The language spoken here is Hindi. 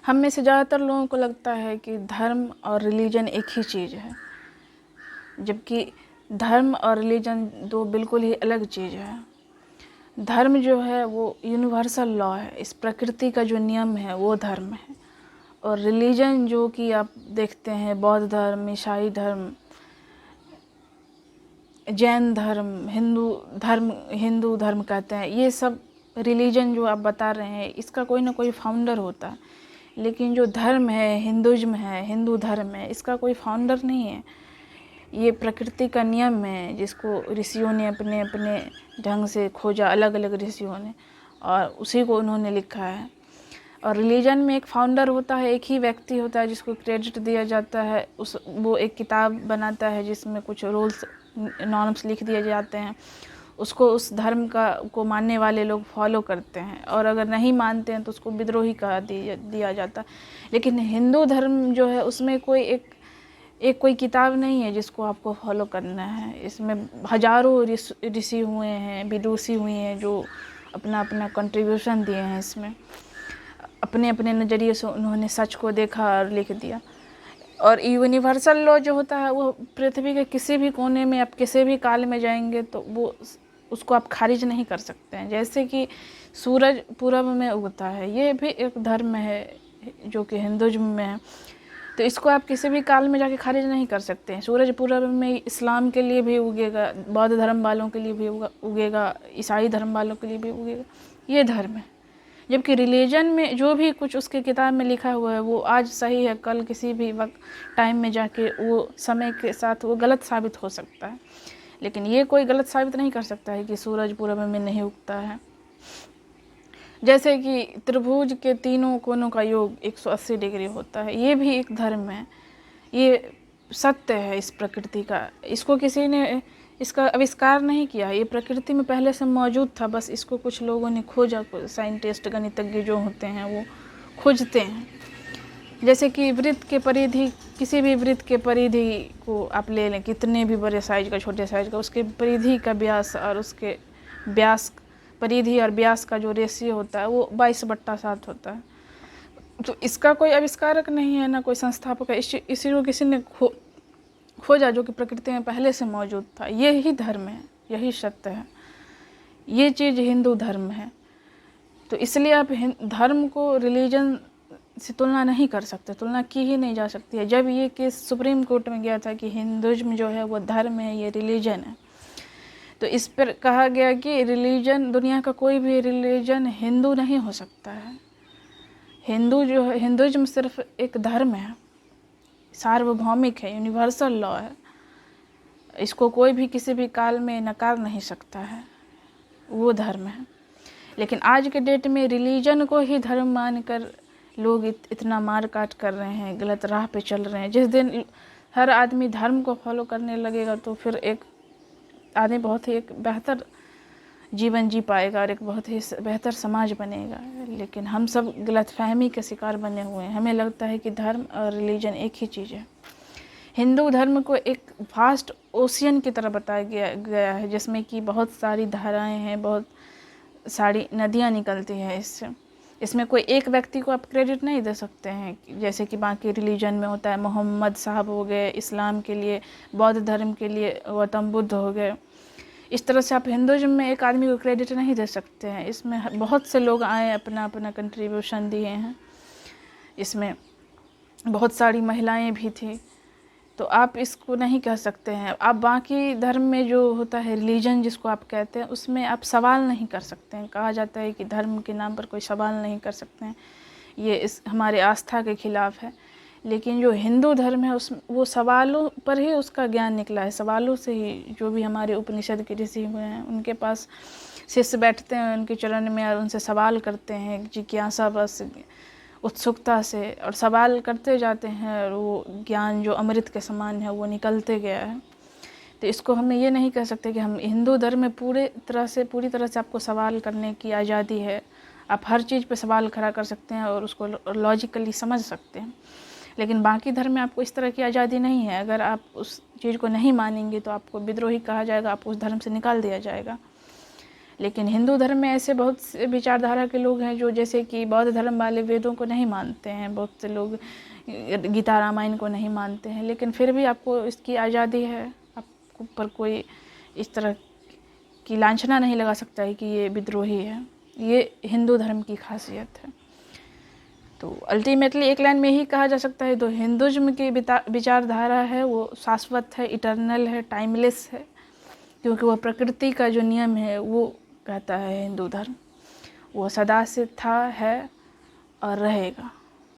हम में से ज़्यादातर लोगों को लगता है कि धर्म और रिलीजन एक ही चीज़ है, जबकि धर्म और रिलीजन दो बिल्कुल ही अलग चीज़ है। धर्म जो है वो यूनिवर्सल लॉ है, इस प्रकृति का जो नियम है वो धर्म है। और रिलीजन जो कि आप देखते हैं बौद्ध धर्म, ईसाई धर्म, जैन धर्म, हिंदू धर्म कहते हैं, ये सब रिलीजन जो आप बता रहे हैं इसका कोई ना कोई फाउंडर होता है। लेकिन जो धर्म है, हिंदुज़्म है, हिंदू धर्म है, इसका कोई फाउंडर नहीं है। ये प्रकृति का नियम है जिसको ऋषियों ने अपने अपने ढंग से खोजा, अलग अलग ऋषियों ने, और उसी को उन्होंने लिखा है। और रिलीजन में एक फाउंडर होता है, एक ही व्यक्ति होता है जिसको क्रेडिट दिया जाता है। वो एक किताब बनाता है जिसमें कुछ रूल्स नॉर्म्स लिख दिए जाते हैं, उसको उस धर्म को मानने वाले लोग फॉलो करते हैं, और अगर नहीं मानते हैं तो उसको विद्रोही कहा दिया जाता है। लेकिन हिंदू धर्म जो है उसमें कोई किताब नहीं है जिसको आपको फॉलो करना है। इसमें हजारों ऋषि हुए हैं, विदुषी हुए हैं जो अपना अपना कंट्रीब्यूशन दिए हैं। इसमें अपने अपने नज़रिए से उन्होंने सच को देखा और लिख दिया। और यूनिवर्सल लॉ जो होता है वो पृथ्वी के किसी भी कोने में आप किसी भी काल में जाएंगे तो वो उसको आप खारिज नहीं कर सकते हैं। जैसे कि सूरज पूरब में उगता है, ये भी एक धर्म है जो कि हिंदुज़्म में है, तो इसको आप किसी भी काल में जाके खारिज नहीं कर सकते हैं। सूरज पूरब में इस्लाम के लिए भी उगेगा, बौद्ध धर्म वालों के लिए भी उगेगा, ईसाई धर्म वालों के लिए भी उगेगा, ये धर्म है। जबकि रिलीजन में जो भी कुछ उसके किताब में लिखा हुआ है वो आज सही है, कल किसी भी वक्त टाइम में जाके वो समय के साथ वो गलत साबित हो सकता है। लेकिन ये कोई गलत साबित नहीं कर सकता है कि सूरज पूरब में नहीं उगता है। जैसे कि त्रिभुज के तीनों कोनों का योग 180 डिग्री होता है, ये भी एक धर्म है, ये सत्य है इस प्रकृति का। इसको किसी ने इसका आविष्कार नहीं किया, ये प्रकृति में पहले से मौजूद था, बस इसको कुछ लोगों ने खोजा। साइंटिस्ट, गणितज्ञ जो होते हैं वो खोजते हैं। जैसे कि वृत्त के परिधि, किसी भी वृत्त के परिधि को आप ले लें, कितने भी बड़े साइज का, छोटे साइज का, उसके परिधि का व्यास और उसके व्यास, परिधि और व्यास का जो रेशियो होता है वो 22/7 होता है। तो इसका कोई आविष्कारक नहीं है, ना कोई संस्थापक है, इसी को किसी ने खोजा जो कि प्रकृति में पहले से मौजूद था। यही धर्म है, यही सत्य है, ये चीज़ हिंदू धर्म है। तो इसलिए आप धर्म को रिलीजन से तुलना नहीं कर सकते, तुलना की ही नहीं जा सकती है। जब ये केस सुप्रीम कोर्ट में गया था कि हिंदुज़्म जो है वो धर्म है, ये रिलीजन है, तो इस पर कहा गया कि रिलीजन, दुनिया का कोई भी रिलीजन हिंदू नहीं हो सकता है। हिंदू जो है, हिंदुज़्म सिर्फ एक धर्म है, सार्वभौमिक है, यूनिवर्सल लॉ है, इसको कोई भी किसी भी काल में नकार नहीं सकता है, वो धर्म है। लेकिन आज के डेट में रिलीजन को ही धर्म मानकर लोग इतना मार काट कर रहे हैं, गलत राह पे चल रहे हैं। जिस दिन हर आदमी धर्म को फॉलो करने लगेगा तो फिर एक आदमी बहुत ही एक बेहतर जीवन जी पाएगा और एक बहुत ही बेहतर समाज बनेगा। लेकिन हम सब गलतफहमी के शिकार बने हुए हैं। हमें लगता है कि धर्म और रिलीजन एक ही चीज़ है। हिंदू धर्म को एक वास्ट ओशियन की तरह बताया गया है जिसमें कि बहुत सारी धाराएं हैं, बहुत सारी नदियाँ निकलती हैं। इसमें कोई एक व्यक्ति को आप क्रेडिट नहीं दे सकते हैं, जैसे कि बाकी रिलीजन में होता है। मोहम्मद साहब हो गए इस्लाम के लिए, बौद्ध धर्म के लिए गौतम बुद्ध हो गए। इस तरह से आप हिंदुज़्म में एक आदमी को क्रेडिट नहीं दे सकते हैं। इसमें बहुत से लोग आए, अपना अपना कंट्रीब्यूशन दिए हैं। इसमें बहुत सारी महिलाएं भी थी, तो आप इसको नहीं कह सकते हैं। आप बाकी धर्म में जो होता है रिलीजन जिसको आप कहते हैं, उसमें आप सवाल नहीं कर सकते हैं। कहा जाता है कि धर्म के नाम पर कोई सवाल नहीं कर सकते हैं, ये हमारे आस्था के खिलाफ है। लेकिन जो हिंदू धर्म है वो सवालों पर ही उसका ज्ञान निकला है। सवालों से ही जो भी हमारे उपनिषद के ऋषि हुए हैं उनके पास शिष्य बैठते हैं उनके चरण में और उनसे सवाल करते हैं, जिज्ञासा बस उत्सुकता से, और सवाल करते जाते हैं और वो ज्ञान जो अमृत के समान है वो निकलते गया है। तो इसको हम ये नहीं कह सकते कि हम हिंदू धर्म में पूरी तरह से आपको सवाल करने की आज़ादी है। आप हर चीज़ पे सवाल खड़ा कर सकते हैं और उसको लॉजिकली समझ सकते हैं। लेकिन बाकी धर्म में आपको इस तरह की आज़ादी नहीं है। अगर आप उस चीज़ को नहीं मानेंगे तो आपको विद्रोही कहा जाएगा, आपको उस धर्म से निकाल दिया जाएगा। लेकिन हिंदू धर्म में ऐसे बहुत से विचारधारा के लोग हैं जो जैसे कि बौद्ध धर्म वाले वेदों को नहीं मानते हैं, बहुत से लोग गीता रामायण को नहीं मानते हैं, लेकिन फिर भी आपको इसकी आज़ादी है, आपको पर कोई इस तरह की लांछना नहीं लगा सकता है कि ये विद्रोही है। ये हिंदू धर्म की खासियत है। तो अल्टीमेटली एक लाइन में ही कहा जा सकता है, तो हिंदुज़्म की विचारधारा है वो शाश्वत है, इटर्नल है, टाइमलेस है, क्योंकि वह प्रकृति का जो नियम है वो कहता है हिंदू धर्म, वो सदा से था, है और रहेगा।